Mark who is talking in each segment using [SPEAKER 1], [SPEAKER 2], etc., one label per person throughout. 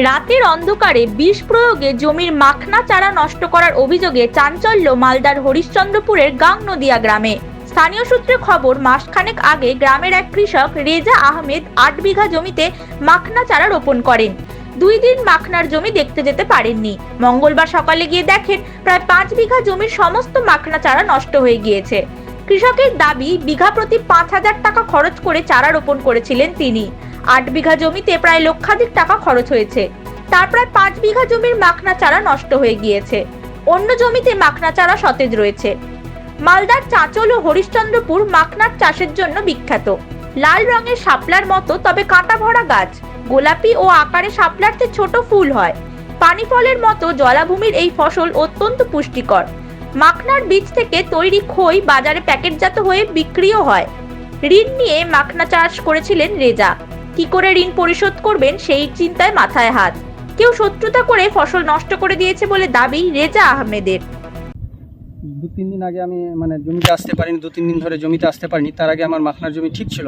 [SPEAKER 1] রাতের অন্ধকারে বিষ প্রয়োগে জমির মাখনা চারা নষ্ট করার অভিযোগে চাঞ্চল্য মালদার হরিশ্চন্দ্রপুরের গাংনদিয়া গ্রামে। স্থানীয় সূত্রে খবর, মাসখানেক আগে গ্রামের এক কৃষক রেজা আহমেদ ৮ বিঘা জমিতে মাখনা চারা রোপণ করেন। 2 দিন মাখনার জমি দেখতে যেতে পারেননি। মঙ্গলবার সকালে গিয়ে দেখেন প্রায় 5 বিঘা জমির সমস্ত মাখনা চারা নষ্ট হয়ে গিয়েছে। কৃষকের দাবি, বিঘা প্রতি 5,000 টাকা খরচ করে চারা রোপণ করেছিলেন তিনি। 8 বিঘা জমিতে প্রায় লক্ষাধিক টাকা খরচ হয়েছে। তার প্রায় 5 বিঘা জমির মাখনা চারা নষ্ট হয়ে গিয়েছে। অন্য জমিতে মাখনা চারা সতেজ রয়েছে। মালদার চাঁচল ও হরিশ্চন্দ্রপুর মাখনার চাষের জন্য বিখ্যাত। লাল রঙের শাপলার মতো তবে কাঁটা ভরা গাছ, গোলাপি ও আকারে শাপলার চেয়ে ছোট ফুল হয়। পানি ফলের মতো জলাভূমির এই ফসল অত্যন্ত পুষ্টিকর। মাখনার বীজ থেকে তৈরি খই বাজারে প্যাকেটজাত হয়ে বিক্রিও হয়। ঋণ নিয়ে মাখনা চাষ করেছিলেন রেজা। কি করে ঋণ পরিশোধ করবেন সেই চিন্তায় মাথায় হাত। কেউ শত্রুতা করে ফসল নষ্ট করে দিয়েছে বলে দাবি রেজা আহমেদের।
[SPEAKER 2] 2-3 দিন আগে আমি জমিতে আসতে পারিনি, 2-3 দিন ধরে জমিতে আসতে পারিনি। তার আগে আমার মাখনার জমি ঠিক ছিল,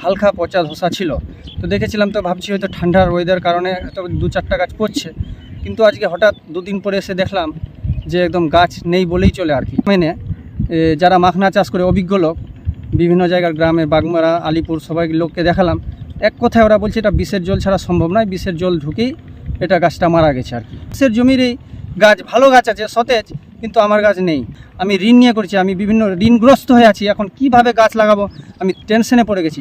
[SPEAKER 2] হালকা পচা ধসা ছিল। তো দেখেছিলাম, তো ভাবছি হয়তো ঠান্ডার ওয়েদার কারণে হয়তো 2-4টা গাছ পড়ছে। কিন্তু আজকে হঠাৎ 2 দিন পরে এসে দেখলাম যে একদম গাছ নেই বলেই চলে আর কি। যারা মাখনা চাষ করে অভিজ্ঞ লোক, বিভিন্ন জায়গার গ্রামে বাগমারা, আলিপুর সবাই লোককে দেখালাম। এক কথায় ওরা বলছে এটা বিষের জল ছাড়া সম্ভব নয়, বিষের জল ঢুকেই এটা গাছটা মারা গেছে আর কি। বিষের জমিরই গাছ, ভালো গাছ আছে সতেজ, কিন্তু আমার গাছ নেই। আমি ঋণ নিয়ে করেছি, আমি বিভিন্ন ঋণগ্রস্ত হয়ে আছি। এখন কিভাবে গাছ লাগাবো আমি টেনশনে পড়ে গেছি।